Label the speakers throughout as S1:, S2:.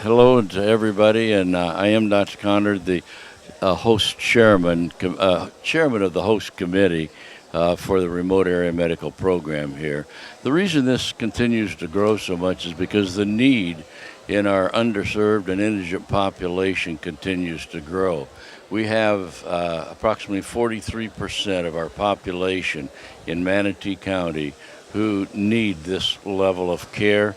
S1: Hello to everybody, and I am Dr. Conard, the host chairman, chairman of the host committee for the remote area medical program here. The reason this continues to grow so much is because the need in our underserved and indigent population continues to grow. We have approximately 43% of our population in Manatee County who need this level of care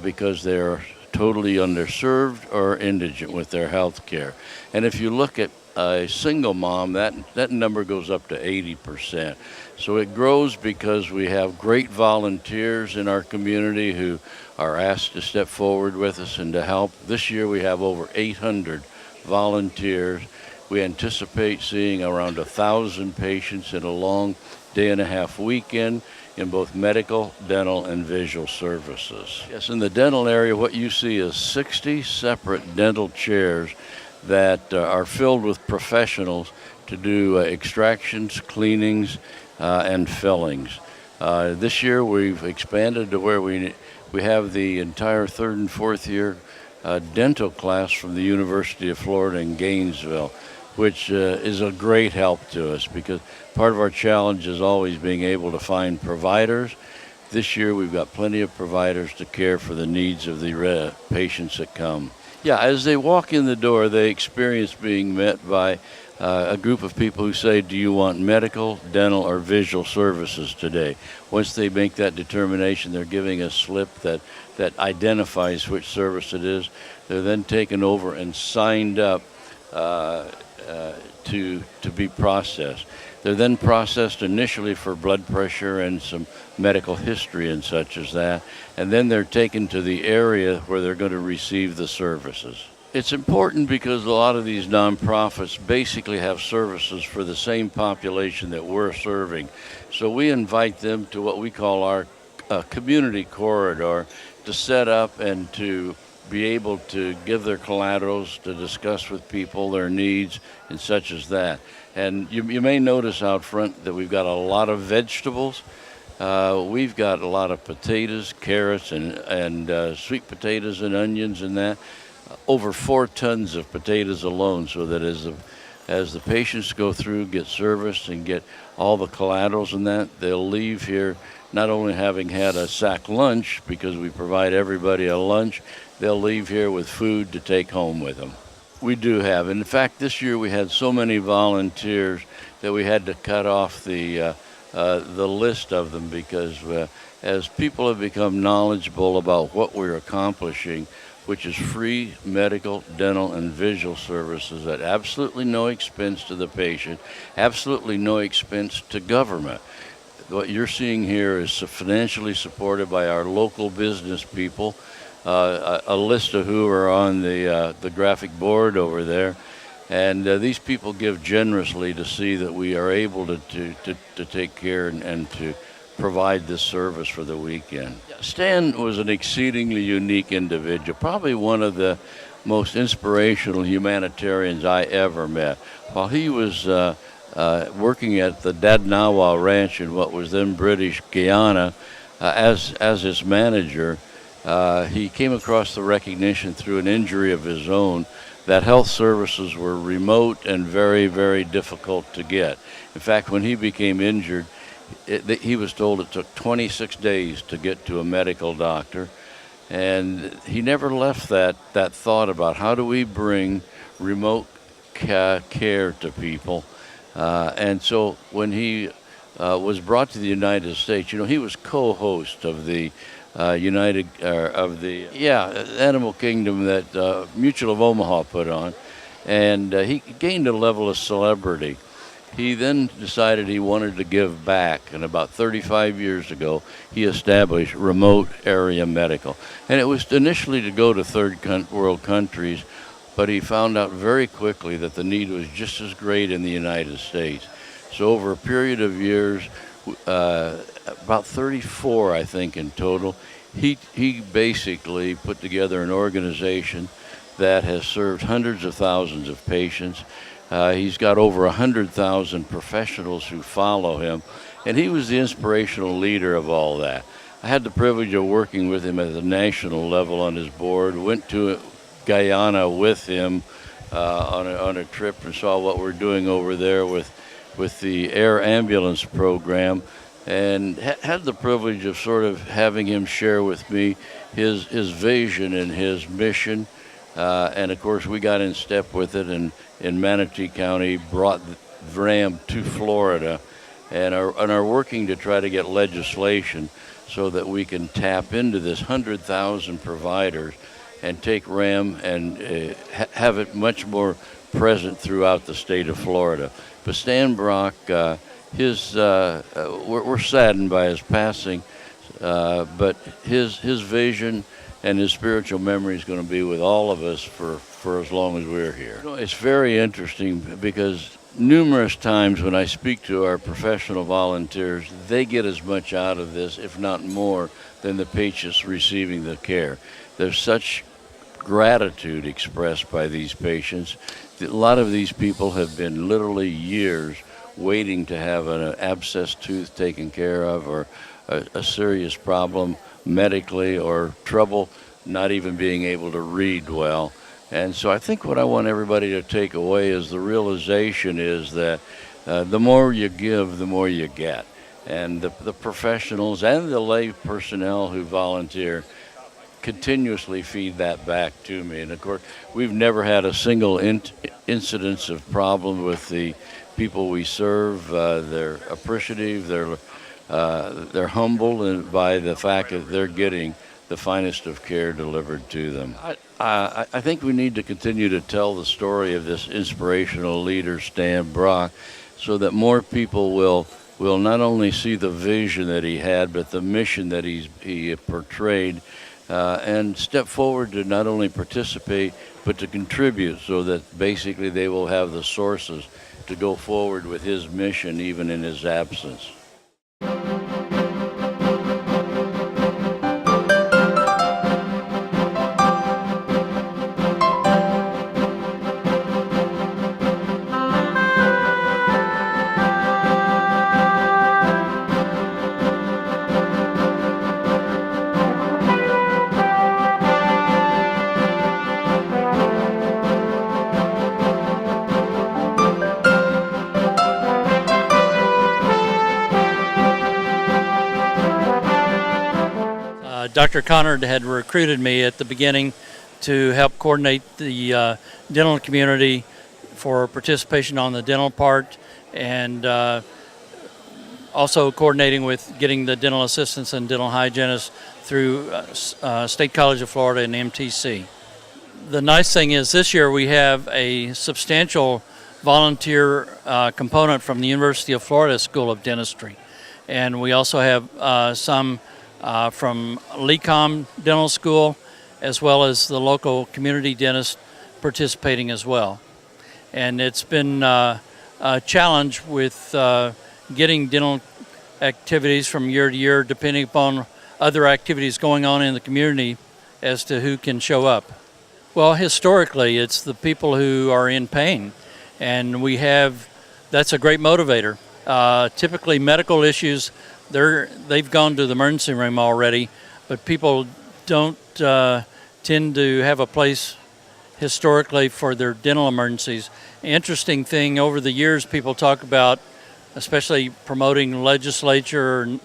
S1: because they're totally underserved or indigent with their health care. And if you look at a single mom, that number goes up to 80%. So it grows because we have great volunteers in our community who are asked to step forward with us and to help. This year we have over 800 volunteers. We anticipate seeing around 1,000 patients in a long day-and-a-half weekend in both medical, dental, and visual services. Yes, in the dental area, what you see is 60 separate dental chairs that are filled with professionals to do extractions, cleanings, and fillings. This year, we've expanded to where we have the entire third and fourth year dental class from the University of Florida in Gainesville, which is a great help to us because part of our challenge is always being able to find providers. This year we've got plenty of providers to care for the needs of the patients that come. Yeah, as they walk in the door, they experience being met by a group of people who say, do you want medical, dental, or visual services today? Once they make that determination, they're giving a slip that identifies which service it is. They're then taken over and signed up to be processed. They're then processed initially for blood pressure and some medical history and such as that, and then they're taken to the area where they're going to receive the services. It's important because a lot of these nonprofits basically have services for the same population that we're serving. So we invite them to what we call our community corridor to set up and to be able to give their collaterals, to discuss with people their needs and such as that. And you may notice out front that we've got a lot of vegetables. We've got a lot of potatoes, carrots, and sweet potatoes and onions and that. Over 4 tons of potatoes alone, so that as the patients go through, get serviced, and get all the collaterals and that, they'll leave here not only having had a sack lunch, because we provide everybody a lunch, they'll leave here with food to take home with them. We do have. In fact, this year we had so many volunteers that we had to cut off the list of them because as people have become knowledgeable about what we're accomplishing, which is free medical, dental, and visual services at absolutely no expense to the patient, absolutely no expense to government. what you're seeing here is financially supported by our local business people, a list of who are on the graphic board over there. And these people give generously to see that we are able to take care and to provide this service for the weekend. Stan was an exceedingly unique individual, probably one of the most inspirational humanitarians I ever met. While he was working at the Dadnawa Ranch in what was then British Guyana as his manager, he came across the recognition through an injury of his own that health services were remote and very, very difficult to get. In fact, when he became injured, he was told it took 26 days to get to a medical doctor. And he never left that thought about how do we bring remote care to people. And so when he was brought to the United States, he was co-host of the Animal Kingdom that Mutual of Omaha put on, and he gained a level of celebrity. He then decided he wanted to give back, and about 35 years ago, he established Remote Area Medical. And it was initially to go to third world countries, but he found out very quickly that the need was just as great in the United States. So over a period of years, about 34, I think, in total, he basically put together an organization that has served hundreds of thousands of patients. He's got over 100,000 professionals who follow him, and he was the inspirational leader of all that. I had the privilege of working with him at the national level on his board, went to Guyana with him on a trip and saw what we're doing over there with the air ambulance program, and had the privilege of sort of having him share with me his vision and his mission. And of course, we got in step with it, and in Manatee County brought RAM to Florida, and are working to try to get legislation so that we can tap into this 100,000 providers and take RAM and have it much more present throughout the state of Florida. But Stan Brock, we're saddened by his passing, but his vision and his spiritual memory is going to be with all of us for as long as we're here. It's very interesting because numerous times when I speak to our professional volunteers, they get as much out of this, if not more, than the patients receiving the care. There's such gratitude expressed by these patients. A lot of these people have been literally years waiting to have an abscessed tooth taken care of, or a serious problem medically, or trouble not even being able to read well. And so I think what I want everybody to take away is the realization is that the more you give, the more you get. And the professionals and the lay personnel who volunteer continuously feed that back to me. And of course, we've never had a single incidence of problem with the people we serve. They're appreciative, they're humbled by the fact that they're getting the finest of care delivered to them. I think we need to continue to tell the story of this inspirational leader, Stan Brock, so that more people will not only see the vision that he had, but the mission that he portrayed, and step forward to not only participate, but to contribute, so that basically they will have the sources to go forward with his mission even in his absence.
S2: Dr. Conard had recruited me at the beginning to help coordinate the dental community for participation on the dental part, and also coordinating with getting the dental assistants and dental hygienists through State College of Florida and MTC. The nice thing is this year we have a substantial volunteer component from the University of Florida School of Dentistry. And we also have some from LECOM Dental School, as well as the local community dentist participating as well. And it's been a challenge with getting dental activities from year to year, depending upon other activities going on in the community as to who can show up. Well, historically, it's the people who are in pain, and that's a great motivator. Typically, medical issues, they've gone to the emergency room already, but people don't tend to have a place historically for their dental emergencies. Interesting thing, over the years, people talk about, especially promoting legislation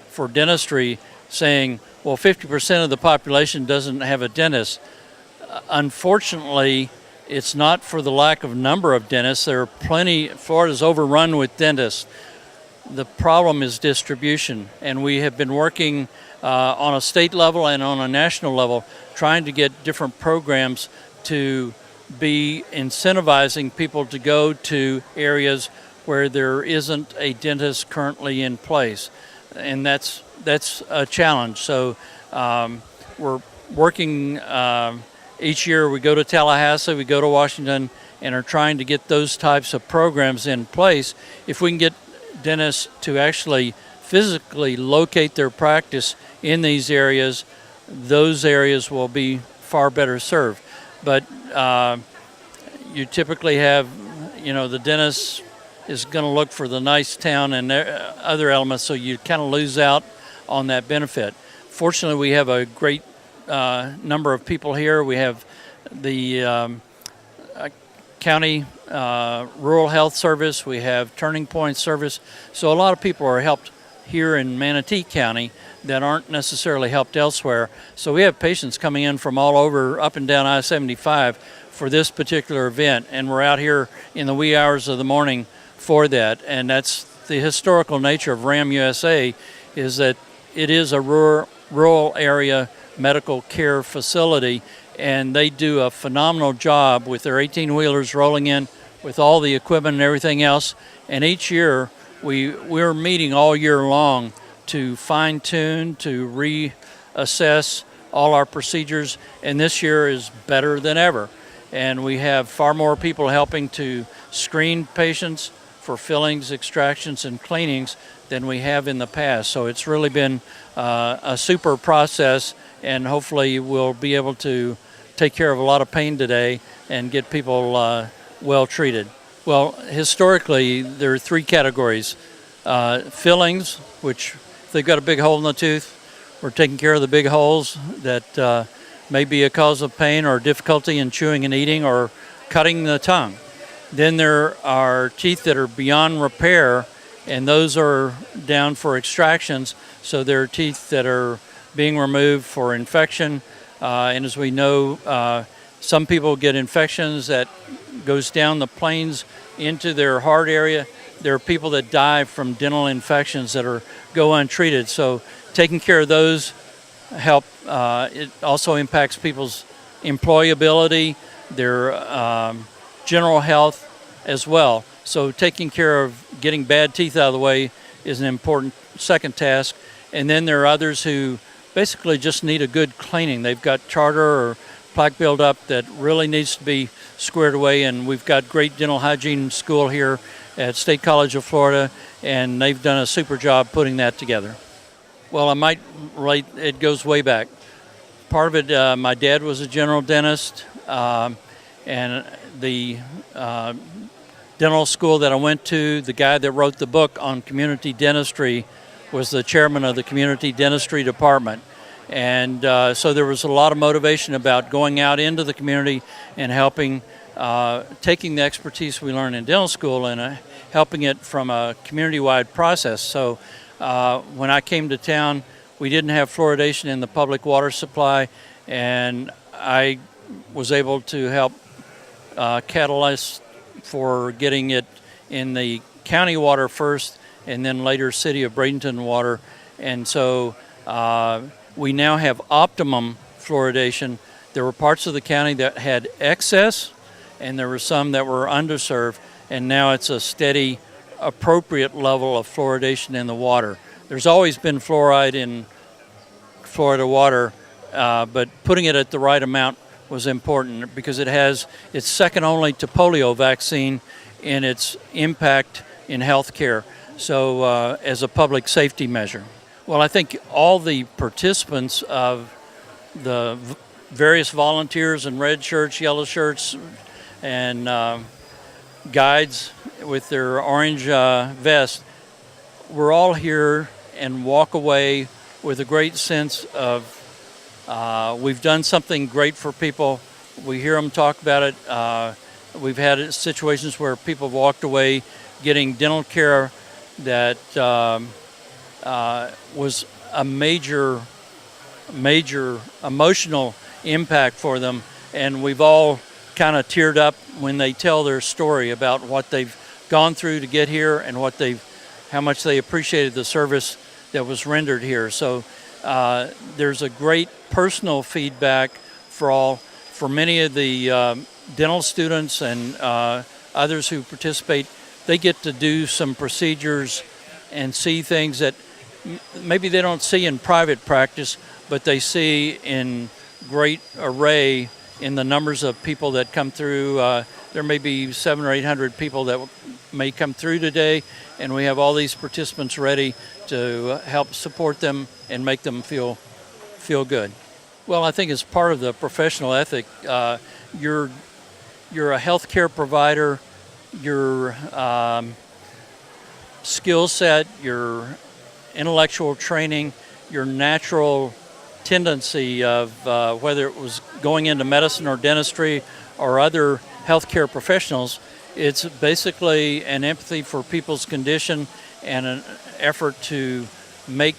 S2: for dentistry, saying, well, 50% of the population doesn't have a dentist. Unfortunately, it's not for the lack of number of dentists. There are plenty. Florida's overrun with dentists. The problem is distribution, and we have been working on a state level and on a national level trying to get different programs to be incentivizing people to go to areas where there isn't a dentist currently in place, and that's a challenge. So we're working each year. We go to Tallahassee, we go to Washington, and are trying to get those types of programs in place. If we can get dentists to actually physically locate their practice in these areas, those areas will be far better served. But you typically have, the dentist is going to look for the nice town and other elements, so you kind of lose out on that benefit. Fortunately, we have a great number of people here. We have the county rural health service. We have Turning Point service. So a lot of people are helped here in Manatee County that aren't necessarily helped elsewhere. So we have patients coming in from all over, up and down I-75 for this particular event, and we're out here in the wee hours of the morning for that. And that's the historical nature of RAM USA, is that it is a rural area medical care facility, and they do a phenomenal job with their 18-wheelers rolling in with all the equipment and everything else. And each year we're meeting all year long to fine-tune, to reassess all our procedures, and this year is better than ever. And we have far more people helping to screen patients for fillings, extractions, and cleanings than we have in the past. So it's really been a super process, and hopefully we'll be able to take care of a lot of pain today and get people well treated. Well, historically, there are three categories. Fillings, which if they've got a big hole in the tooth, we're taking care of the big holes that may be a cause of pain or difficulty in chewing and eating or cutting the tongue. Then there are teeth that are beyond repair, and those are down for extractions. So there are teeth that are being removed for infection. And as we know, some people get infections that goes down the planes into their heart area. There are people that die from dental infections that go untreated. So taking care of those help. It also impacts people's employability, their general health as well. So taking care of getting bad teeth out of the way is an important second task. And then there are others who basically just need a good cleaning. They've got tartar or plaque buildup that really needs to be squared away, and we've got great dental hygiene school here at State College of Florida, and they've done a super job putting that together. Well, I might relate, it goes way back. Part of it, my dad was a general dentist, and the dental school that I went to, the guy that wrote the book on community dentistry was the chairman of the community dentistry department. And so there was a lot of motivation about going out into the community and helping, taking the expertise we learned in dental school and helping it from a community-wide process. So when I came to town, we didn't have fluoridation in the public water supply, and I was able to help catalyze for getting it in the county water first, and then later City of Bradenton water. And so we now have optimum fluoridation. There were parts of the county that had excess, and there were some that were underserved, and now it's a steady appropriate level of fluoridation in the water. There's always been fluoride in Florida water, but putting it at the right amount was important because it's second only to polio vaccine in its impact in healthcare. So as a public safety measure. Well, I think all the participants of the various volunteers in red shirts, yellow shirts, and guides with their orange vests, we're all here and walk away with a great sense of we've done something great for people. We hear them talk about it. We've had situations where people have walked away getting dental care that was a major emotional impact for them, and we've all kind of teared up when they tell their story about what they've gone through to get here and how much they appreciated the service that was rendered here. So there's a great personal feedback for many of the dental students and others who participate. They get to do some procedures and see things that maybe they don't see in private practice, but they see in great array in the numbers of people that come through. There may be 700 or 800 people that may come through today, and we have all these participants ready to help support them and make them feel good. Well, I think it's part of the professional ethic. You're a healthcare provider. Your skill set, your intellectual training, your natural tendency of whether it was going into medicine or dentistry or other healthcare professionals, it's basically an empathy for people's condition and an effort to make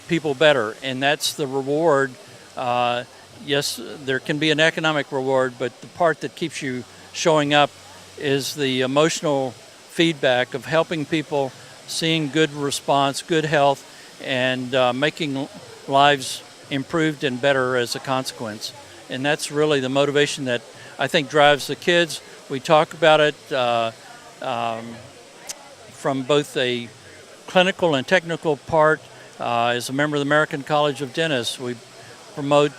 S2: people better. And that's the reward. Yes, there can be an economic reward, but the part that keeps you showing up is the emotional feedback of helping people, seeing good response, good health, and making lives improved and better as a consequence. And that's really the motivation that I think drives the kids. We talk about it from both a clinical and technical part. As a member of the American College of Dentists, we promote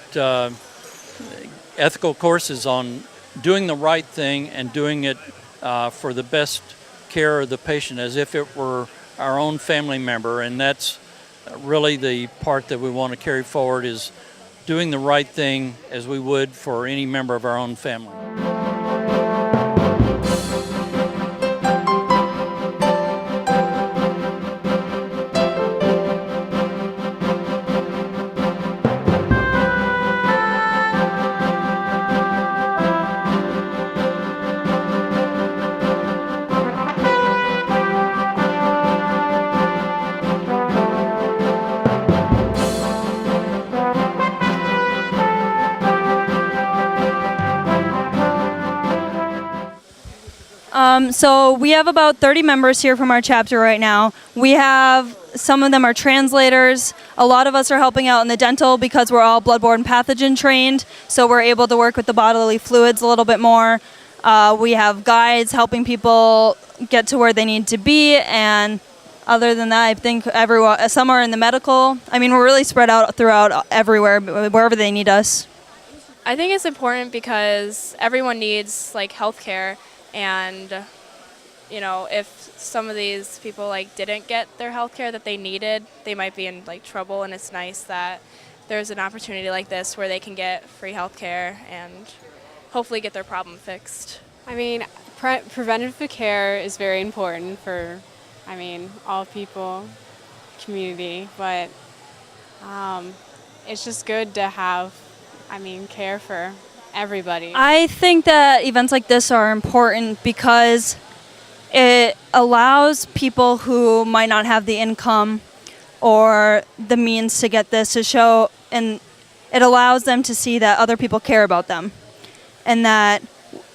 S2: ethical courses on doing the right thing and doing it for the best care of the patient as if it were our own family member. And that's really the part that we want to carry forward, is doing the right thing as we would for any member of our own family.
S3: So we have about 30 members here from our chapter right now. We have, some of them are translators. A lot of us are helping out in the dental because we're all bloodborne pathogen trained, so we're able to work with the bodily fluids a little bit more. We have guides helping people get to where they need to be, and other than that, I think everyone, some are in the medical. I mean, we're really spread out throughout everywhere, wherever they need us.
S4: I think it's important because everyone needs like healthcare, and you know, if some of these people like didn't get their healthcare that they needed, they might be in like trouble, and it's nice that there's an opportunity like this where they can get free healthcare and hopefully get their problem fixed.
S5: I mean, preventative care is very important for, I mean, all people, community, but it's just good to have, I mean, care for everybody.
S3: I think that events like this are important because it allows people who might not have the income or the means to get this to show, and it allows them to see that other people care about them and that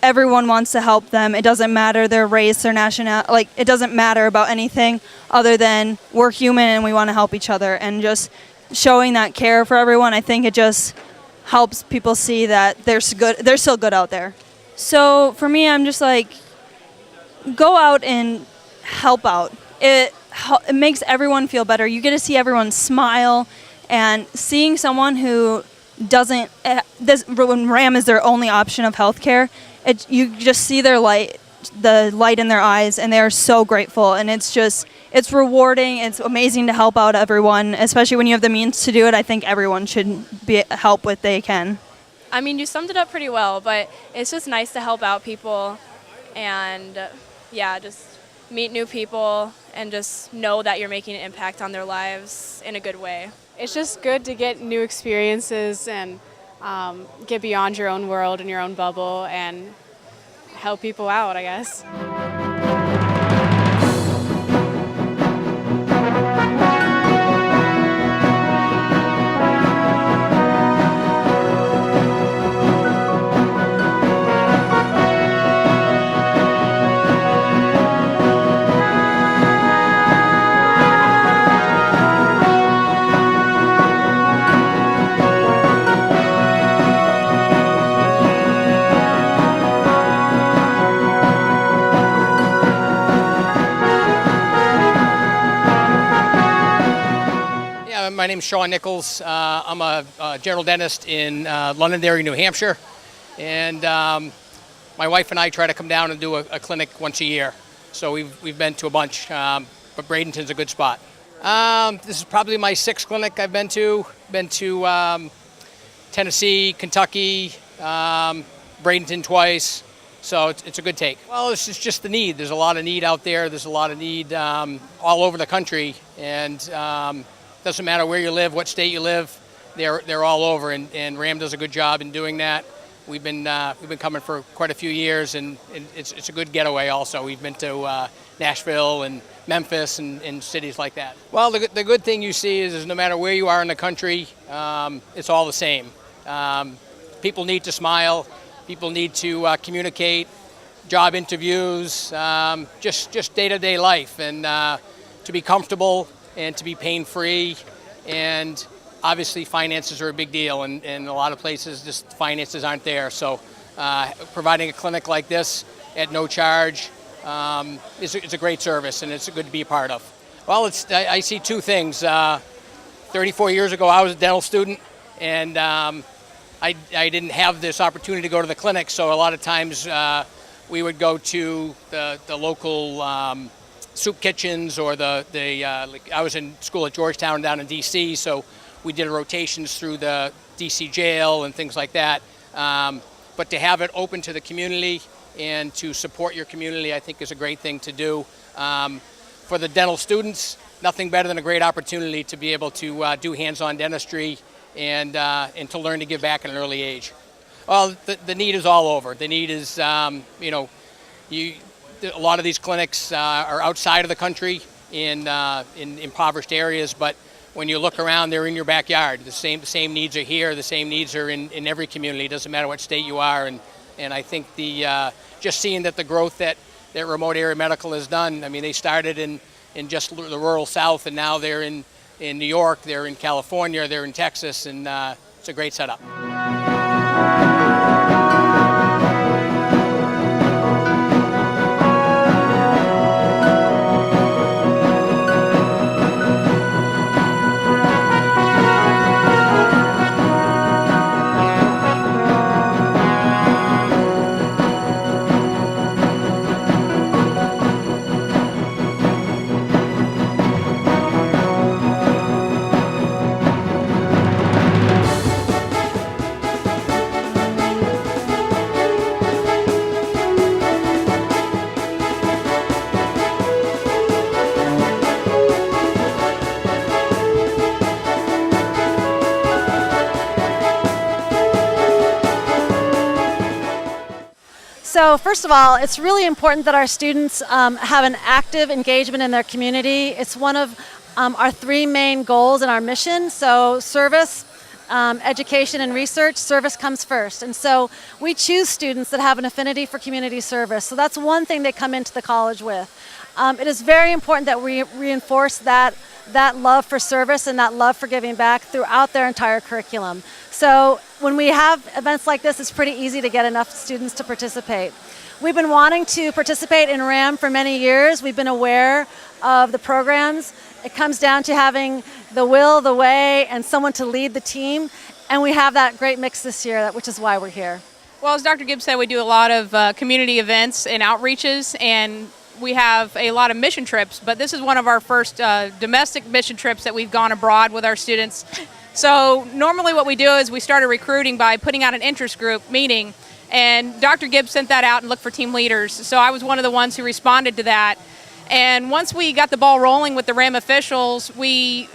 S3: everyone wants to help them. It doesn't matter their race, their nationality, like it doesn't matter about anything other than we're human and we want to help each other. And just showing that care for everyone, I think it just helps people see that they're still good out there. So for me, I'm just like, go out and help out. It makes everyone feel better. You get to see everyone smile, and seeing someone who doesn't when RAM is their only option of healthcare, you just see the light in their eyes, and they are so grateful. And it's rewarding. It's amazing to help out everyone, especially when you have the means to do it. I think everyone should help what they can.
S4: I mean, you summed it up pretty well, but it's just nice to help out people and, just meet new people and just know that you're making an impact on their lives in a good way.
S5: It's just good to get new experiences and get beyond your own world and your own bubble and help people out, I guess.
S6: My name's Sean Nichols. I'm a general dentist in Londonderry, New Hampshire, and my wife and I try to come down and do a clinic once a year. So we've been to a bunch, but Bradenton's a good spot. This is probably my 6th clinic I've been to. Been to Tennessee, Kentucky, Bradenton twice. So it's a good take. Well, it's just the need. There's a lot of need out there. There's a lot of need all over the country, and doesn't matter where you live, what state you live, they're all over, and RAM does a good job in doing that. We've been coming for quite a few years, and it's a good getaway. Also, we've been to Nashville and Memphis and cities like that. Well, the good thing you see is no matter where you are in the country, it's all the same. People need to smile. People need to communicate. Job interviews, just day-to-day life, and to be comfortable and to be pain-free. And obviously finances are a big deal, and in a lot of places just finances aren't there. So providing a clinic like this at no charge is a great service, and it's good to be a part of. Well, I see two things. 34 years ago I was a dental student, and I didn't have this opportunity to go to the clinic, so a lot of times we would go to the local soup kitchens, or I was in school at Georgetown down in D.C., so we did rotations through the D.C. jail and things like that. But to have it open to the community and to support your community, I think is a great thing to do. For the dental students, nothing better than a great opportunity to be able to do hands-on dentistry and to learn to give back at an early age. Well, the need is all over. The need is, a lot of these clinics are outside of the country in impoverished areas, but when you look around, they're in your backyard. The same needs are here. The same needs are in every community. It doesn't matter what state you are. And I think just seeing that the growth that remote area medical has done. I mean, they started in just the rural South, and now they're in New York, they're in California, they're in Texas, and it's a great setup.
S7: So first of all, it's really important that our students have an active engagement in their community. It's one of our 3 main goals in our mission. So service, education, and research. Service comes first. And so we choose students that have an affinity for community service. So that's one thing they come into the college with. It is very important that we reinforce that love for service and that love for giving back throughout their entire curriculum. So when we have events like this, it's pretty easy to get enough students to participate. We've been wanting to participate in RAM for many years. We've been aware of the programs. It comes down to having the will, the way, and someone to lead the team. And we have that great mix this year, which is why we're here.
S8: Well, as Dr. Gibbs said, we do a lot of community events and outreaches, and we have a lot of mission trips, but this is one of our first domestic mission trips that we've gone abroad with our students. So normally what we do is we started recruiting by putting out an interest group meeting, and Dr. Gibbs sent that out and looked for team leaders. So I was one of the ones who responded to that. And once we got the ball rolling with the RAM officials, we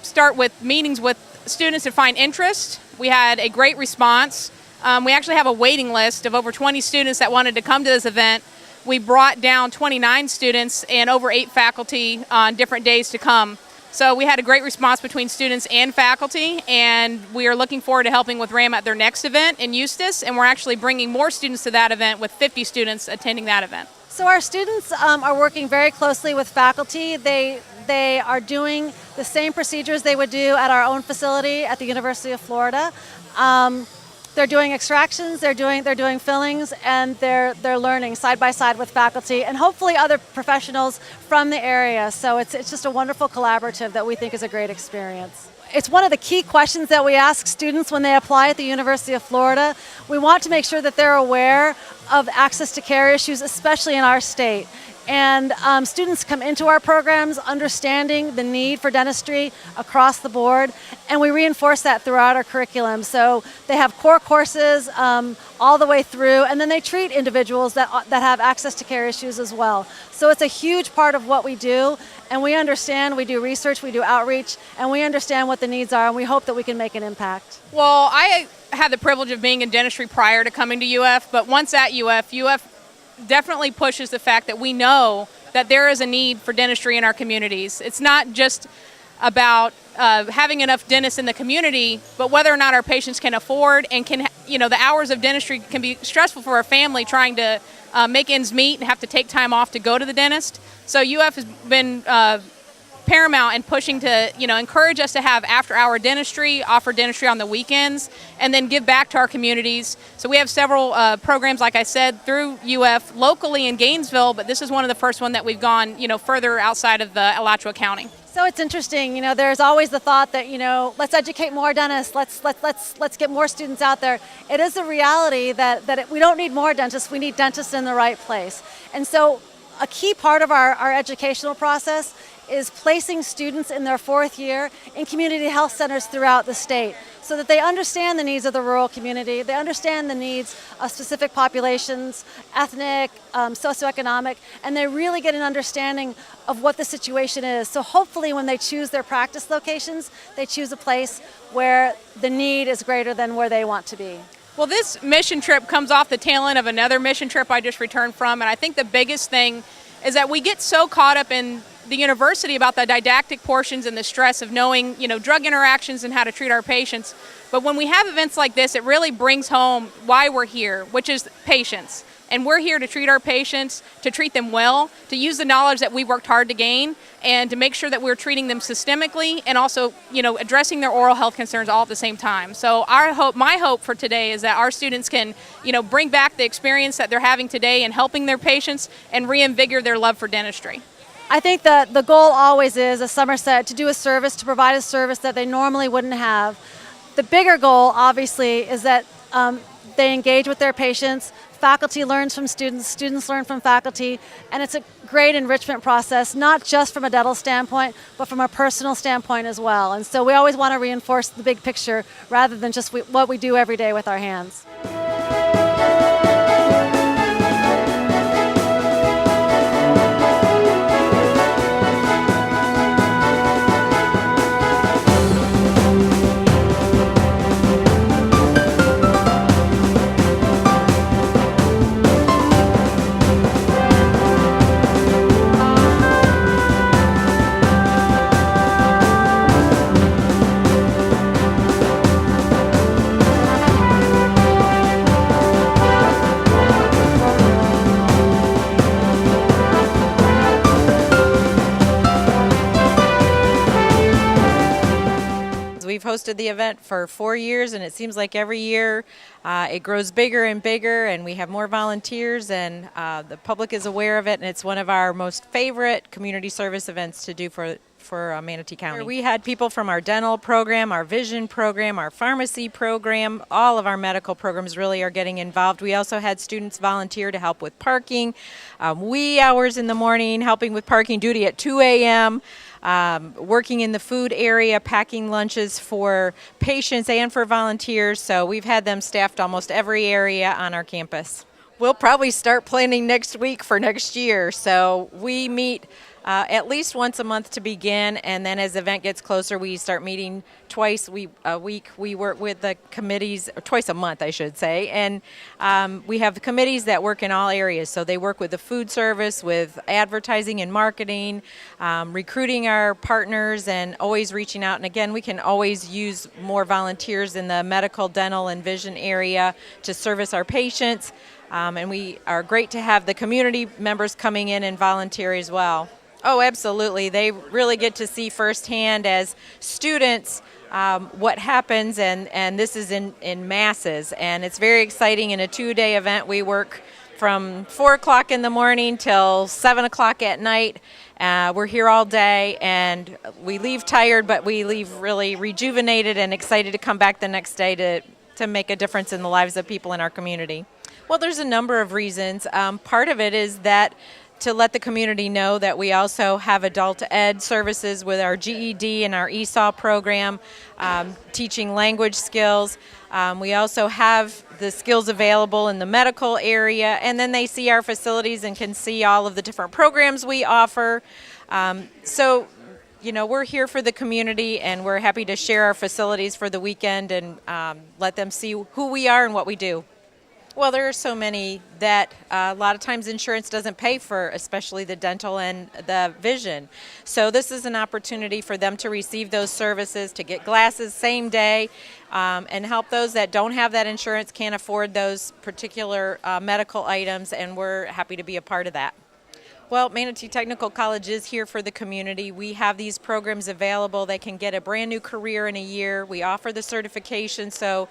S8: start with meetings with students to find interest. We had a great response. We actually have a waiting list of over 20 students that wanted to come to this event. We brought down 29 students and over 8 faculty on different days to come. So we had a great response between students and faculty, and we are looking forward to helping with RAM at their next event in Eustis, and we're actually bringing more students to that event with 50 students attending that event.
S7: So our students are working very closely with faculty. They are doing the same procedures they would do at our own facility at the University of Florida. They're doing extractions, they're doing fillings, and they're learning side by side with faculty and hopefully other professionals from the area. So it's just a wonderful collaborative that we think is a great experience. It's one of the key questions that we ask students when they apply at the University of Florida. We want to make sure that they're aware of access to care issues, especially in our state. And students come into our programs understanding the need for dentistry across the board, and we reinforce that throughout our curriculum. So they have core courses all the way through, and then they treat individuals that have access to care issues as well. So it's a huge part of what we do, and we understand, we do research, we do outreach, and we understand what the needs are, and we hope that we can make an impact.
S8: Well, I had the privilege of being in dentistry prior to coming to UF, but once at UF definitely pushes the fact that we know that there is a need for dentistry in our communities. It's not just about having enough dentists in the community, but whether or not our patients can afford and can, the hours of dentistry can be stressful for a family trying to make ends meet and have to take time off to go to the dentist. So UF has been paramount in pushing to, encourage us to have after-hour dentistry, offer dentistry on the weekends, and then give back to our communities. So we have several programs, like I said, through UF locally in Gainesville, but this is one of the first one that we've gone, further outside of the Alachua County.
S7: So it's interesting, there's always the thought that, let's educate more dentists, let's get more students out there. It is a reality that we don't need more dentists, we need dentists in the right place. And so a key part of our educational process is placing students in their 4th year in community health centers throughout the state so that they understand the needs of the rural community, they understand the needs of specific populations, ethnic, socioeconomic, and they really get an understanding of what the situation is. So hopefully when they choose their practice locations, they choose a place where the need is greater than where they want to be.
S8: Well, this mission trip comes off the tail end of another mission trip I just returned from, and I think the biggest thing is that we get so caught up in the university about the didactic portions and the stress of knowing, drug interactions and how to treat our patients. But when we have events like this, it really brings home why we're here, which is patients. And we're here to treat our patients, to treat them well, to use the knowledge that we worked hard to gain, and to make sure that we're treating them systemically and also, addressing their oral health concerns all at the same time. So my hope for today is that our students can, bring back the experience that they're having today in helping their patients and reinvigorate their love for dentistry.
S7: I think that the goal always is, as Summer said, to do a service, to provide a service that they normally wouldn't have. The bigger goal, obviously, is that they engage with their patients, faculty learns from students, students learn from faculty, and it's a great enrichment process, not just from a dental standpoint, but from a personal standpoint as well. And so we always want to reinforce the big picture rather than just what we do every day with our hands.
S9: We've hosted the event for 4 years, and it seems like every year it grows bigger and bigger, and we have more volunteers, and the public is aware of it, and it's one of our most favorite community service events to do for Manatee County. We had people from our dental program, our vision program, our pharmacy program, all of our medical programs really are getting involved. We also had students volunteer to help with parking, wee hours in the morning, helping with parking duty at 2 a.m., working in the food area, packing lunches for patients and for volunteers. So we've had them staffed almost every area on our campus. We'll probably start planning next week for next year. So we meet at least once a month to begin, and then as the event gets closer, we start meeting twice a week. We work with the committees, or twice a month, I should say, and we have committees that work in all areas. So they work with the food service, with advertising and marketing, recruiting our partners, and always reaching out. And again, we can always use more volunteers in the medical, dental, and vision area to service our patients. And we are great to have the community members coming in and volunteer as well. Oh, absolutely. They really get to see firsthand as students what happens, and this is in masses. And it's very exciting. In a 2-day event, we work from 4 o'clock in the morning till 7 o'clock at night. We're here all day, and we leave tired, but we leave really rejuvenated and excited to come back the next day to make a difference in the lives of people in our community. Well, there's a number of reasons. Part of it is that to let the community know that we also have adult ed services with our GED and our ESOL program, teaching language skills. We also have the skills available in the medical area, and then they see our facilities and can see all of the different programs we offer. So, we're here for the community, and we're happy to share our facilities for the weekend and let them see who we are and what we do. Well, there are so many that a lot of times insurance doesn't pay for, especially the dental and the vision. So this is an opportunity for them to receive those services, to get glasses same day, and help those that don't have that insurance, can't afford those particular medical items, and we're happy to be a part of that. Well, Manatee Technical College is here for the community. We have these programs available. They can get a brand new career in a year. We offer the certification, so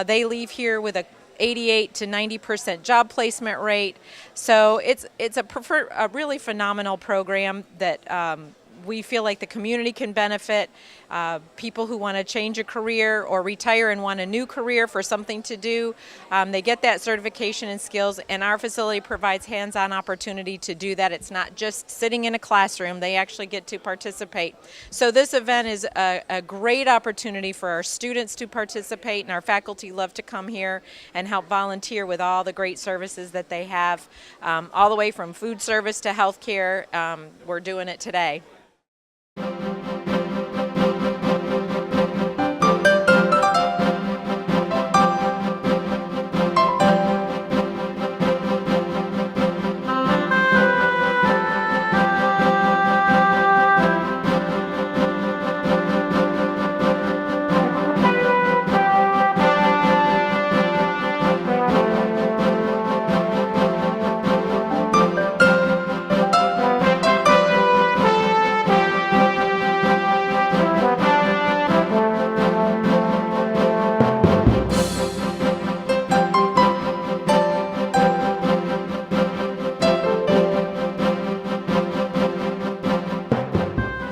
S9: they leave here with a 88 to 90% job placement rate. So it's a really phenomenal program that we feel like the community can benefit. People who want to change a career or retire and want a new career for something to do, they get that certification and skills, and our facility provides hands-on opportunity to do that. It's not just sitting in a classroom. They actually get to participate. So this event is a great opportunity for our students to participate, and our faculty love to come here and help volunteer with all the great services that they have, all the way from food service to healthcare. We're doing it today.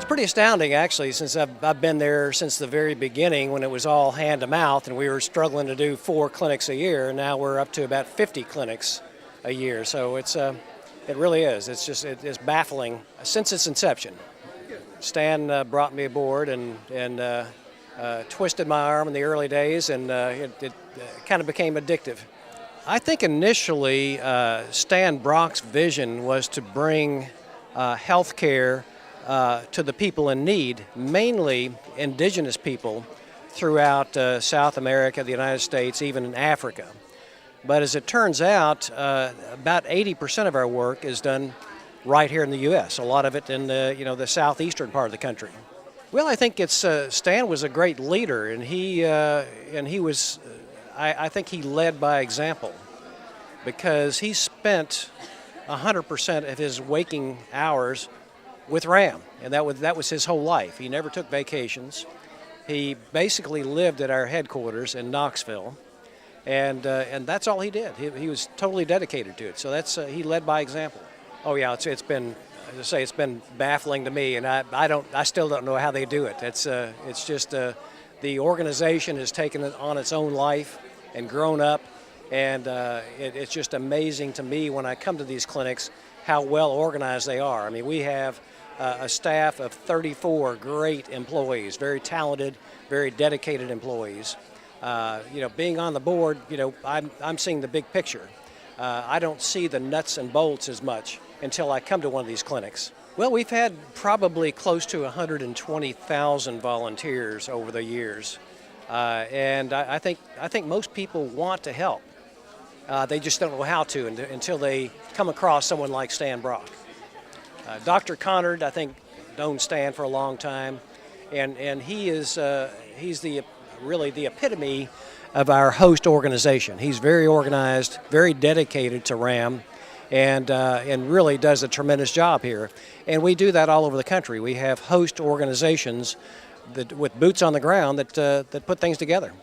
S10: Pretty astounding, actually, since I've been there since the very beginning when it was all hand to mouth and we were struggling to do 4 clinics a year. Now we're up to about 50 clinics a year. So it really is. It's baffling since its inception. Stan brought me aboard and twisted my arm in the early days, and it kind of became addictive. I think initially Stan Brock's vision was to bring health care to the people in need, mainly indigenous people throughout South America, the United States, even in Africa. But as it turns out, about 80% of our work is done right here in the U.S., a lot of it in the southeastern part of the country. Well, I think Stan was a great leader, and he was, I think he led by example, because he spent 100% of his waking hours with RAM, and that was his whole life. He never took vacations, He basically lived at our headquarters in Knoxville, and that's all he did. He was totally dedicated to it. So that's he led by example. Oh yeah, it's been, as I say, it's been baffling to me, and I still don't know how they do it. It's just the organization has taken it on its own life and grown up, and it's just amazing to me when I come to these clinics how well organized they are. I mean, we have a staff of 34 great employees, very talented, very dedicated employees. Being on the board, I'm seeing the big picture. I don't see the nuts and bolts as much until I come to one of these clinics. Well, we've had probably close to 120,000 volunteers over the years, and I think most people want to help. They just don't know how to until they come across someone like Stan Brock. Dr. Connard, I think, known Stan for a long time, and he's really the epitome of our host organization. He's very organized, very dedicated to RAM, and really does a tremendous job here. And we do that all over the country. We have host organizations with boots on the ground that put things together.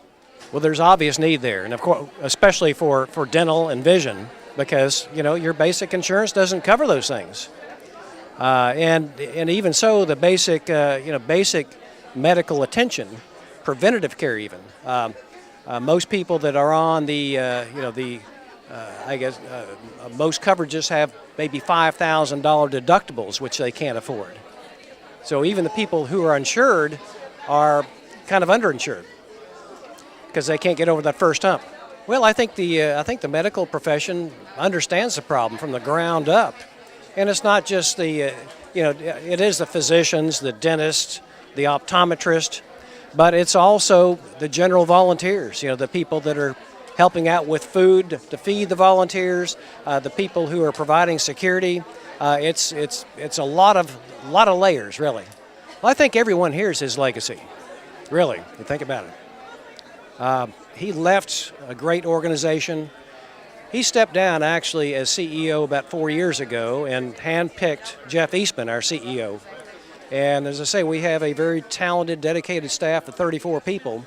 S10: Well, there's obvious need there, and of course, especially for dental and vision, because your basic insurance doesn't cover those things. And even so, the basic medical attention, preventative care even. Most people that are on most coverages have maybe $5,000 deductibles, which they can't afford. So even the people who are insured are kind of underinsured because they can't get over that first hump. Well, I think the medical profession understands the problem from the ground up, and it's not just it is the physicians, the dentists, the optometrist, but it's also the general volunteers. The people that are helping out with food to feed the volunteers, the people who are providing security. It's a lot of layers, really. Well, I think everyone here is his legacy, really. You think about it. He left a great organization. He stepped down actually as CEO about 4 years ago and handpicked Jeff Eastman, our CEO. And as I say, we have a very talented, dedicated staff of 34 people.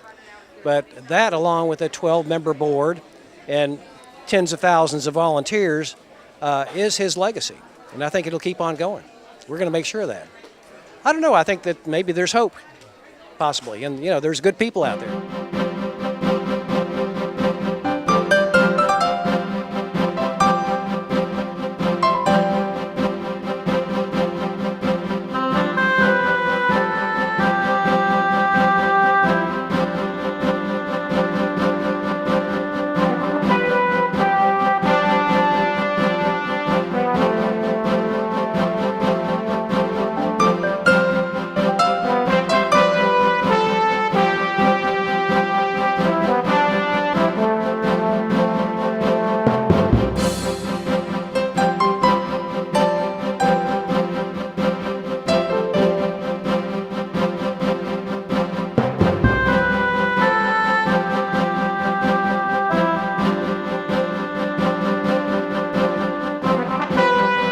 S10: But that, along with a 12-member board and tens of thousands of volunteers, is his legacy. And I think it'll keep on going. We're going to make sure of that. I don't know. I think that maybe there's hope, possibly. And, there's good people out there.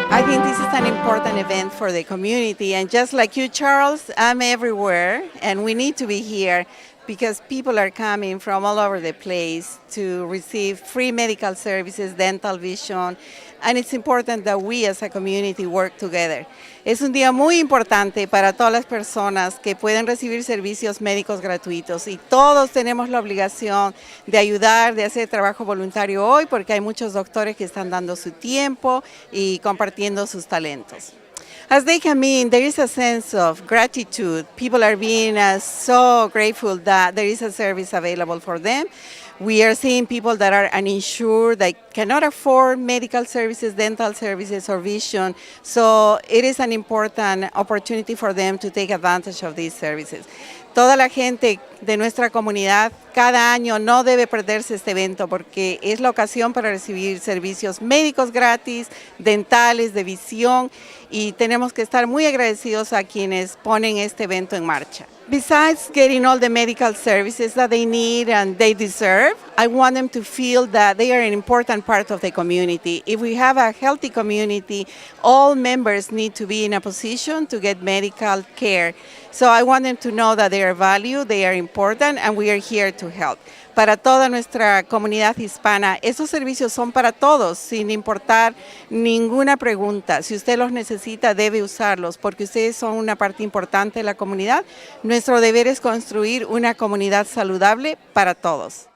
S11: I think this is an important event for the community, and just like you, Charles, I'm everywhere, and we need to be here because people are coming from all over the place to receive free medical services, dental, vision, and it's important that we as a community work together. Es un día muy importante para todas las personas que pueden recibir servicios médicos gratuitos y todos tenemos la obligación de ayudar, de hacer trabajo voluntario hoy porque hay muchos doctores que están dando su tiempo y compartiendo sus talentos. As they come in, there is a sense of gratitude. People are being so grateful that there is a service available for them. We are seeing people that are uninsured, that cannot afford medical services, dental services, or vision. So it is an important opportunity for them to take advantage of these services. Toda la gente de nuestra comunidad cada año no debe perderse este evento porque es la ocasión para recibir servicios médicos gratis, dentales, de visión, y tenemos que estar muy agradecidos a quienes ponen este evento en marcha. Besides getting all the medical services that they need and they deserve, I want them to feel that they are an important part of the community. If we have a healthy community, all members need to be in a position to get medical care. So I want them to know that they are valued, they are important, and we are here to help. Para toda nuestra comunidad hispana, esos servicios son para todos, sin importar ninguna pregunta. Si usted los necesita, debe usarlos, porque ustedes son una parte importante de la comunidad. Nuestro deber es construir una comunidad saludable para todos.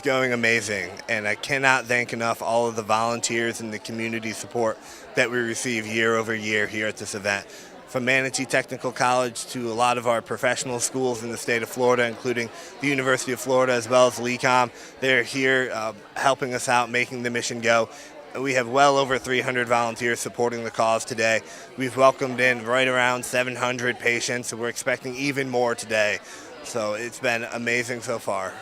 S12: Going amazing, and I cannot thank enough all of the volunteers and the community support that we receive year over year here at this event. From Manatee Technical College to a lot of our professional schools in the state of Florida, including the University of Florida as well as LECOM, they're here helping us out, making the mission go. We have well over 300 volunteers supporting the cause today. We've welcomed in right around 700 patients, and we're expecting even more today. So it's been amazing so far.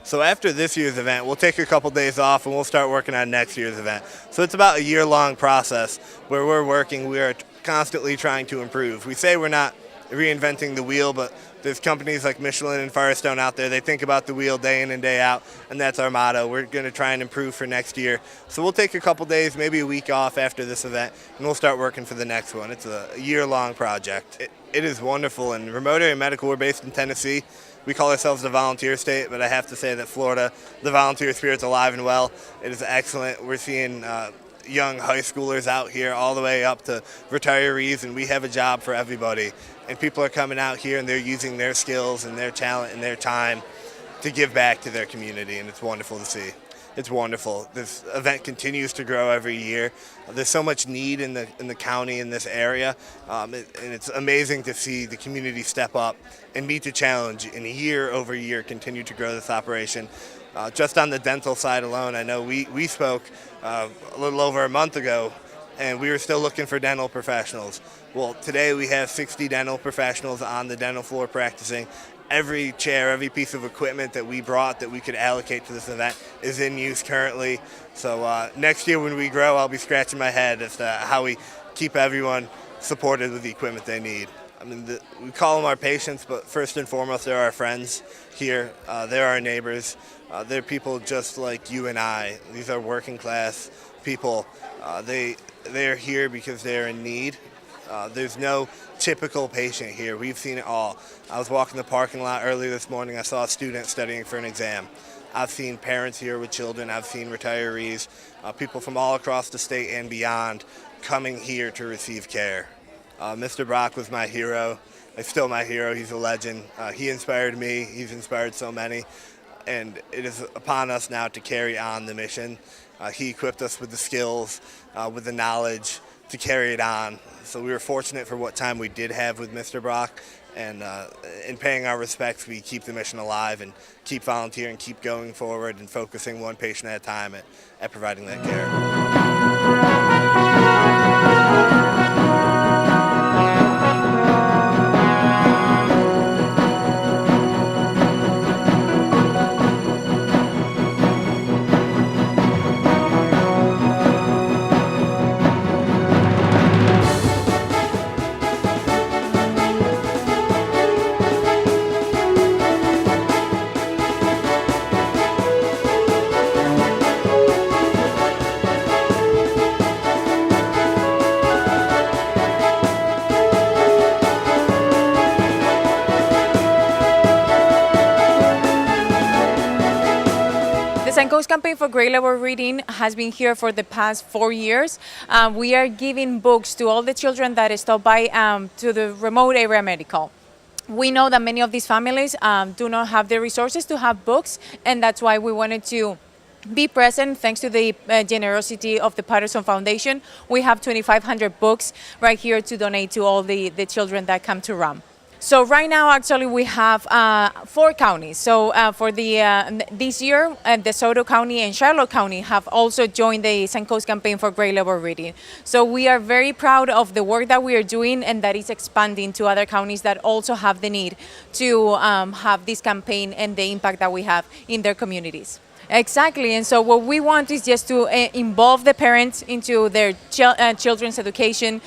S12: So after this year's event, we'll take a couple days off and we'll start working on next year's event. So it's about a year-long process where we're working. We are constantly trying to improve. We say we're not reinventing the wheel, but there's companies like Michelin and Firestone out there. They think about the wheel day in and day out, and that's our motto. We're going to try and improve for next year. So we'll take a couple days, maybe a week off after this event, and we'll start working for the next one. It's a year-long project. It is wonderful. And Remote Area Medical, we're based in Tennessee. We call ourselves the volunteer state, but I have to say that Florida, the volunteer spirit's alive and well. It is excellent. We're seeing young high schoolers out here all the way up to retirees, and we have a job for everybody. And people are coming out here and they're using their skills and their talent and their time to give back to their community, and it's wonderful to see. It's wonderful. This event continues to grow every year. There's so much need in the county, in this area, and it's amazing to see the community step up and meet the challenge and year over year continue to grow this operation. Just on the dental side alone, I know we spoke a little over a month ago, and we were still looking for dental professionals. Well, today we have 60 dental professionals on the dental floor practicing. Every chair, every piece of equipment that we brought that we could allocate to this event is in use currently. So next year when we grow, I'll be scratching my head as to how we keep everyone supported with the equipment they need. I mean, we call them our patients, but first and foremost, they're our friends here. They're our neighbors. They're people just like you and I. These are working class people. They're here because they're in need. There's no typical patient here. We've seen it all. I was walking the parking lot earlier this morning. I saw a student studying for an exam. I've seen parents here with children. I've seen retirees, people from all across the state and beyond coming here to receive care. Mr. Brock was my hero. He's still my hero. He's a legend. He inspired me. He's inspired so many. And it is upon us now to carry on the mission. He equipped us with the skills, with the knowledge to carry it on. So we were fortunate for what time we did have with Mr. Brock, and in paying our respects, we keep the mission alive and keep volunteering, keep going forward and focusing one patient at a time at providing that care.
S13: Suncoast Campaign for Grade Level Reading has been here for the past 4 years. We are giving books to all the children that stop by to the remote area medical. We know that many of these families do not have the resources to have books, and that's why we wanted to be present. Thanks to the generosity of the Patterson Foundation, we have 2,500 books right here to donate to all the children that come to RUM. So right now, actually, we have 4 counties. So for this year, DeSoto County and Charlotte County have also joined the Suncoast Campaign for Grade Level Reading. So we are very proud of the work that we are doing, and that is expanding to other counties that also have the need to have this campaign and the impact that we have in their communities. Exactly, and so what we want is just to involve the parents into their children's education.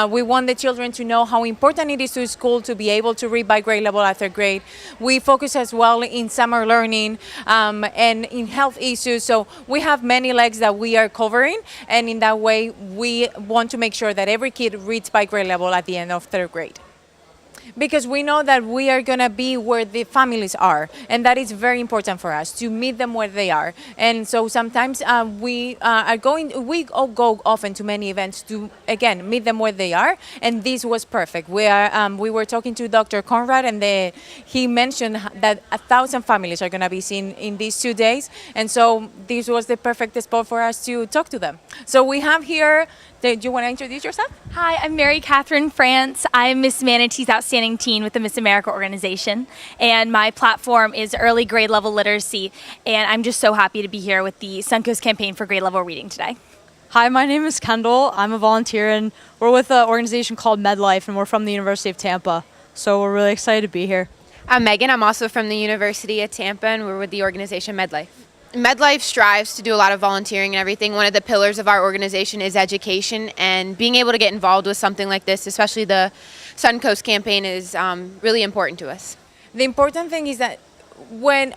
S13: We want the children to know how important it is to school to be able to read by grade level at 3rd grade. We focus as well in summer learning and in health issues, so we have many legs that we are covering, and in that way we want to make sure that every kid reads by grade level at the end of 3rd grade. Because we know that we are going to be where the families are, and that is very important for us, to meet them where they are. And so sometimes we all go often to many events to, again, meet them where they are, and this was perfect. We were talking to Dr. Conrad, and he mentioned that 1,000 families are going to be seen in these 2 days, and so this was the perfect spot for us to talk to them. So we have here, do you want to introduce yourself?
S14: Hi, I'm Mary Catherine France. I'm Miss Manatee's Outstanding Teen with the Miss America organization, and my platform is early grade level literacy, and I'm just so happy to be here with the Suncoast Campaign for Grade Level Reading today.
S15: Hi, my name is Kendall. I'm a volunteer, and we're with an organization called MedLife, and we're from the University of Tampa, so we're really excited to be here.
S16: I'm Megan. I'm also from the University of Tampa, and we're with the organization MedLife. MedLife strives to do a lot of volunteering and everything. One of the pillars of our organization is education, and being able to get involved with something like this, especially the Suncoast campaign, is really important to us.
S13: The important thing is that when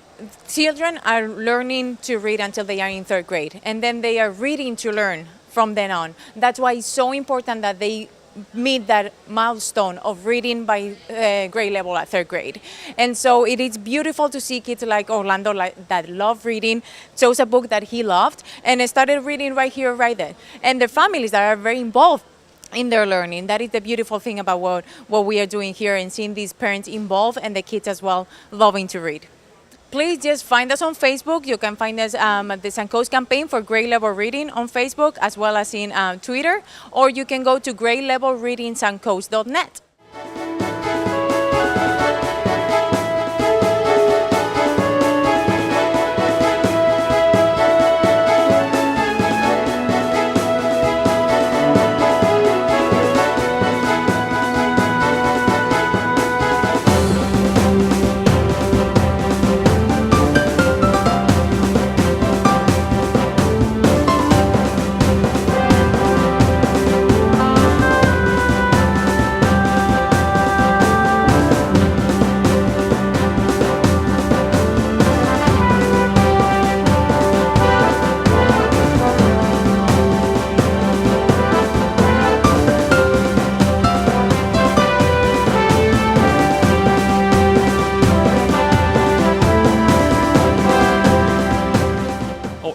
S13: children are learning to read until they are in 3rd grade, and then they are reading to learn from then on, that's why it's so important that they meet that milestone of reading by grade level at 3rd grade. And so it is beautiful to see kids like Orlando that love reading, chose a book that he loved, and started reading right here, right then. And their families that are very involved in their learning. That is the beautiful thing about what we are doing here, and seeing these parents involved and the kids as well loving to read. Please just find us on Facebook. You can find us at the Suncoast Campaign for Grade Level Reading on Facebook, as well as in Twitter, or you can go to gradelevelreadingsuncoast.net.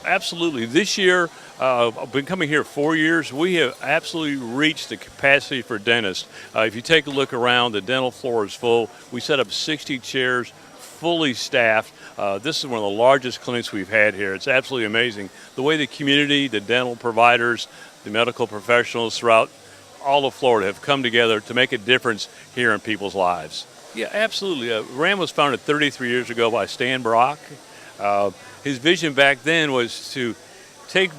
S17: Absolutely. This year, I've been coming here 4 years. We have absolutely reached the capacity for dentists. If you take a look around, the dental floor is full. We set up 60 chairs, fully staffed. This is one of the largest clinics we've had here. It's absolutely amazing. The way the community, the dental providers, the medical professionals throughout all of Florida have come together to make a difference here in people's lives. Yeah, absolutely. RAM was founded 33 years ago by Stan Brock. His vision back then was to take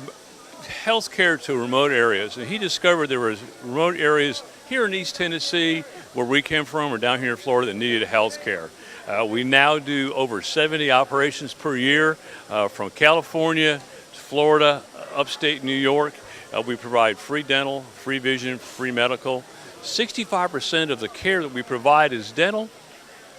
S17: healthcare to remote areas, and he discovered there was remote areas here in East Tennessee, where we came from, or down here in Florida, that needed healthcare. We now do over 70 operations per year from California to Florida, upstate New York. We provide free dental, free vision, free medical. 65% of the care that we provide is dental,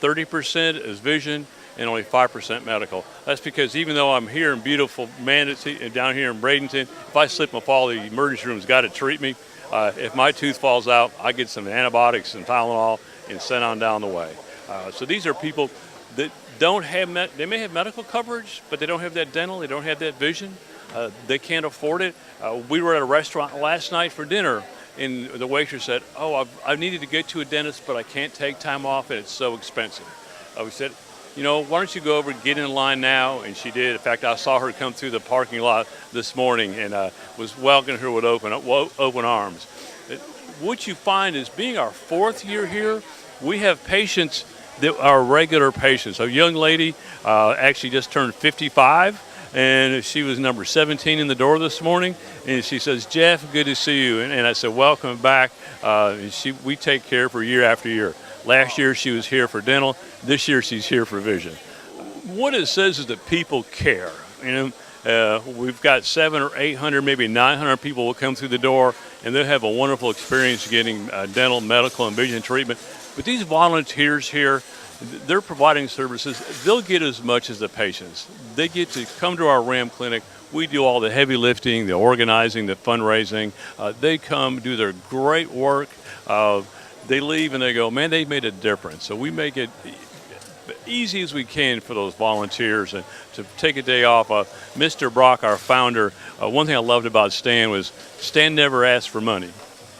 S17: 30% is vision, and only 5% medical. That's because even though I'm here in beautiful Manatee and down here in Bradenton, if I slip and fall, the emergency room's got to treat me. If my tooth falls out, I get some antibiotics and Tylenol and sent on down the way. So these are people that don't have they may have medical coverage, but they don't have that dental, they don't have that vision. They can't afford it. We were at a restaurant last night for dinner, and the waitress said, "Oh, I needed to get to a dentist, but I can't take time off, and it's so expensive." We said, "You know, why don't you go over and get in line now?" And she did. In fact, I saw her come through the parking lot this morning, and was welcoming her with open arms. What you find is, being our 4th year here, we have patients that are regular patients. A young lady actually just turned 55. And she was number 17 in the door this morning, and she says, "Jeff, good to see you." And I said, "Welcome back." We take care of her year after year. Last year she was here for dental. This year she's here for vision. What it says is that people care. We've got 700 or 800, maybe 900 people will come through the door, and they'll have a wonderful experience getting dental, medical, and vision treatment. But these volunteers here, they're providing services. They'll get as much as the patients. They get to come to our RAM clinic. We do all the heavy lifting, the organizing, the fundraising. They come, do their great work. They leave and they go, "Man, they made a difference." So we make it easy as we can for those volunteers and to take a day off. Mr. Brock, our founder, one thing I loved about Stan was Stan never asked for money.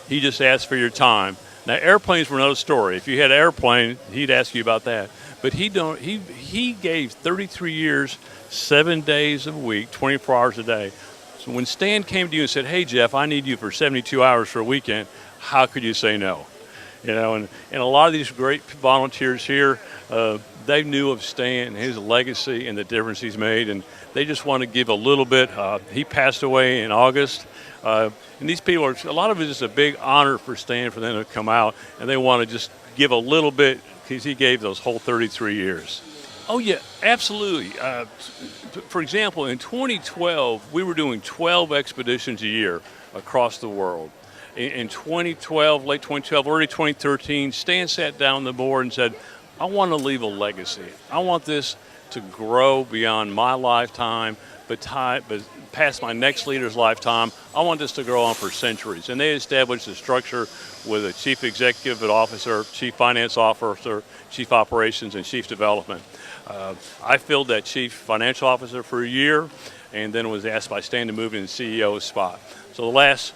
S17: He just asked for your time. Now, airplanes were another story. If you had an airplane, he'd ask you about that. But he gave 33 years, 7 days a week, 24 hours a day. So when Stan came to you and said, "Hey, Jeff, I need you for 72 hours for a weekend," how could you say no? And a lot of these great volunteers here, they knew of Stan and his legacy and the difference he's made, and they just want to give a little bit. He passed away in August. And these people a lot of it is a big honor for Stan, for them to come out, and they want to just give a little bit because he gave those whole 33 years. Oh, yeah, absolutely. For example, in 2012, we were doing 12 expeditions a year across the world. In 2012, late 2012, early 2013, Stan sat down on the board and said, "I want to leave a legacy. I want this to grow beyond my lifetime, but past my next leader's lifetime. I want this to grow on for centuries." And they established a structure with a chief executive officer, chief finance officer, chief operations, and chief development. I filled that chief financial officer for a year, and then was asked by Stan to move into the CEO spot. So the last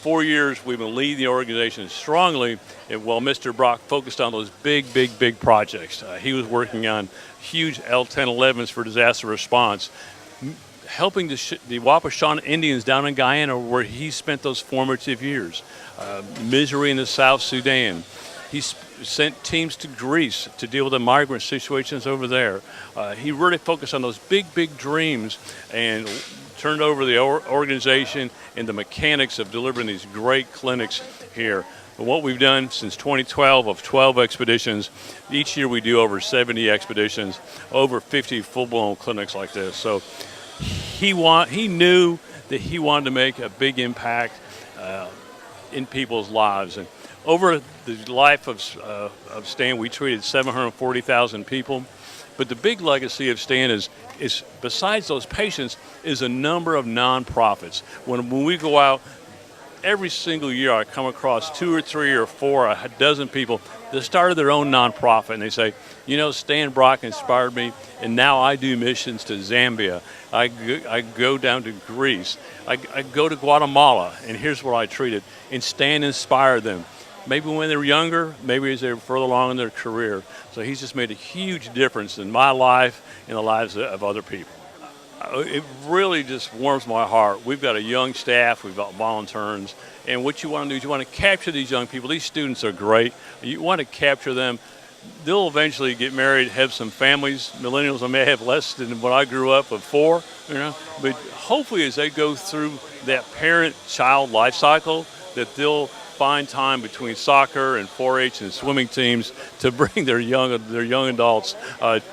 S17: 4 years, we've been leading the organization strongly, and while Mr. Brock focused on those big projects. He was working on huge L-1011s for disaster response, helping the Wapashana Indians down in Guyana, where he spent those formative years. Misery in the South Sudan. He sent teams to Greece to deal with the migrant situations over there. He really focused on those big dreams and turned over the organization and the mechanics of delivering these great clinics here. But what we've done since 2012 of 12 expeditions, each year we do over 70 expeditions, over 50 full-blown clinics like this. So he knew that he wanted to make a big impact in people's lives. And over the life of Stan, we treated 740,000 people. But the big legacy of Stan is besides those patients, is a number of nonprofits. When we go out, every single year I come across 2 or 3 or 4, a dozen people that started their own nonprofit, and they say, "You know, Stan Brock inspired me, and now I do missions to Zambia. I go down to Greece. I go to Guatemala, and here's what I treated." And Stan inspired them. Maybe when they were younger, maybe as they were further along in their career. So he's just made a huge difference in my life and the lives of other people. It really just warms my heart. We've got a young staff, we've got volunteers, and what you want to do is you want to capture these young people. These students are great. You want to capture them. They'll eventually get married, have some families. Millennials may have less than when I grew up of 4, But hopefully as they go through that parent-child life cycle, that they'll find time between soccer and 4-H and swimming teams to bring their young adults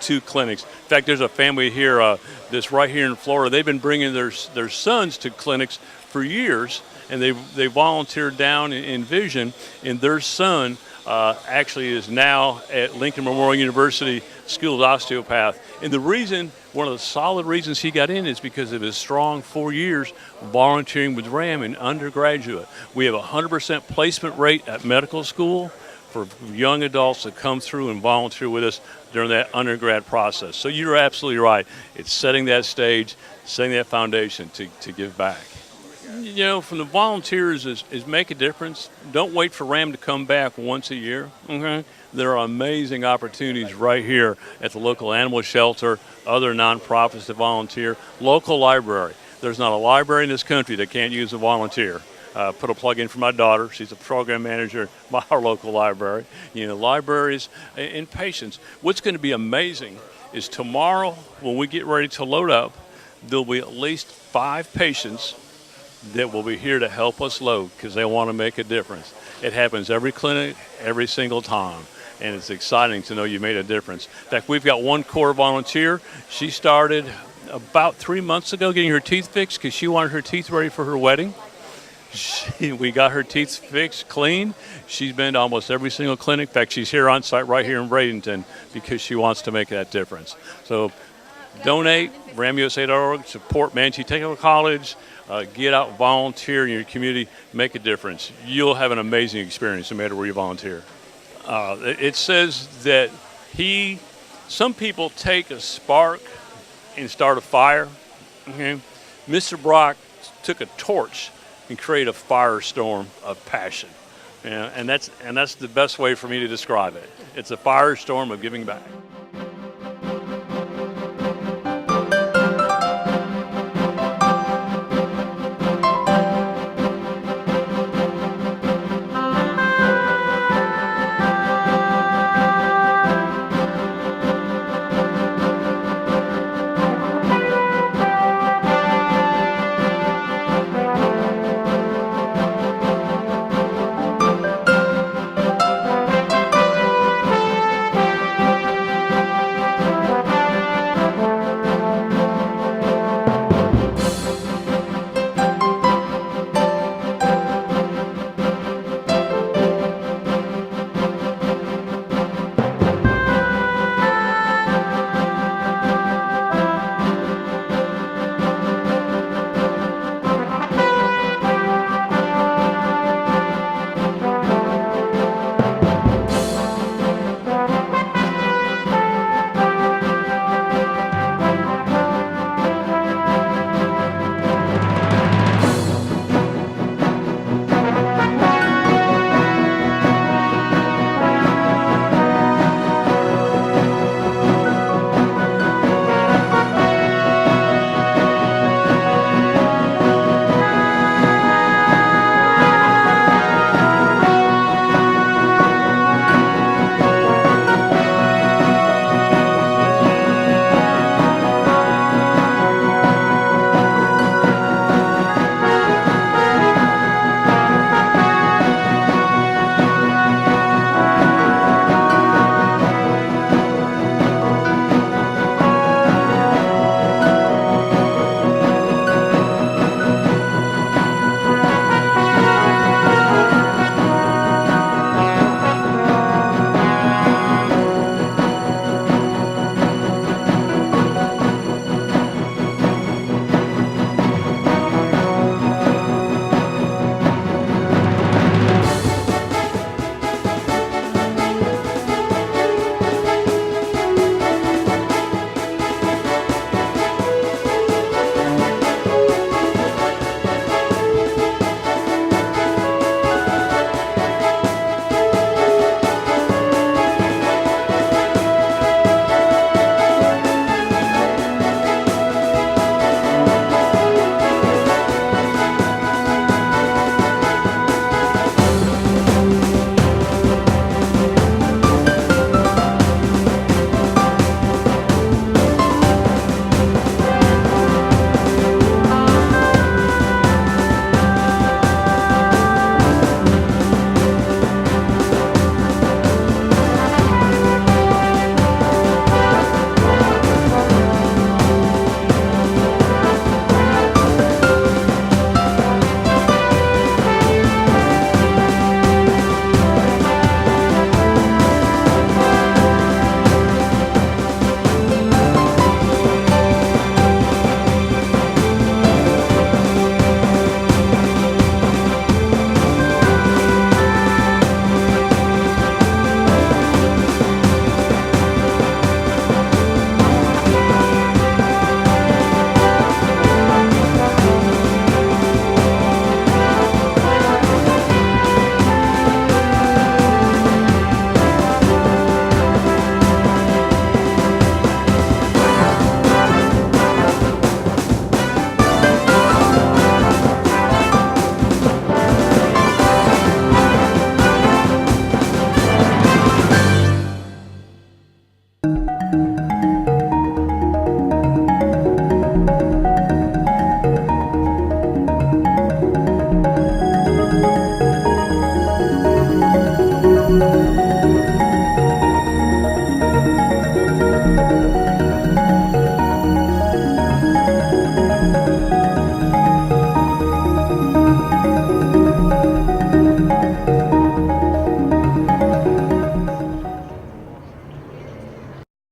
S17: to clinics. In fact, there's a family here that's right here in Florida. They've been bringing their sons to clinics for years, and they volunteered down in vision, and their son actually is now at Lincoln Memorial University School of Osteopath. And the reason, one of the solid reasons he got in is because of his strong 4 years volunteering with RAM in undergraduate. We have a 100% placement rate at medical school for young adults to come through and volunteer with us during that undergrad process. So you're absolutely right. It's setting that stage, setting that foundation to give back. You know, from the volunteers is make a difference. Don't wait for RAM to come back once a year. Okay? There are amazing opportunities right here at the local animal shelter, other nonprofits to volunteer, local library. There's not a library in this country that can't use a volunteer. Put a plug in for my daughter. She's a program manager at our local library. You know, libraries and patients. What's going to be amazing is tomorrow when we get ready to load up, there'll be at least 5 patients that will be here to help us load because they want to make a difference. It happens every clinic, every single time. And it's exciting to know you made a difference. In fact, we've got one core volunteer. She started about 3 months ago getting her teeth fixed because she wanted her teeth ready for her wedding. We got her teeth fixed, clean. She's been to almost every single clinic. In fact, she's here on site right here in Bradenton because she wants to make that difference. So donate, ramusa.org, support Manatee Technical College, get out, volunteer in your community, make a difference. You'll have an amazing experience no matter where you volunteer. It says that some people take a spark and start a fire. Okay? Mr. Brock took a torch and create a firestorm of passion. And that's the best way for me to describe it. It's a firestorm of giving back.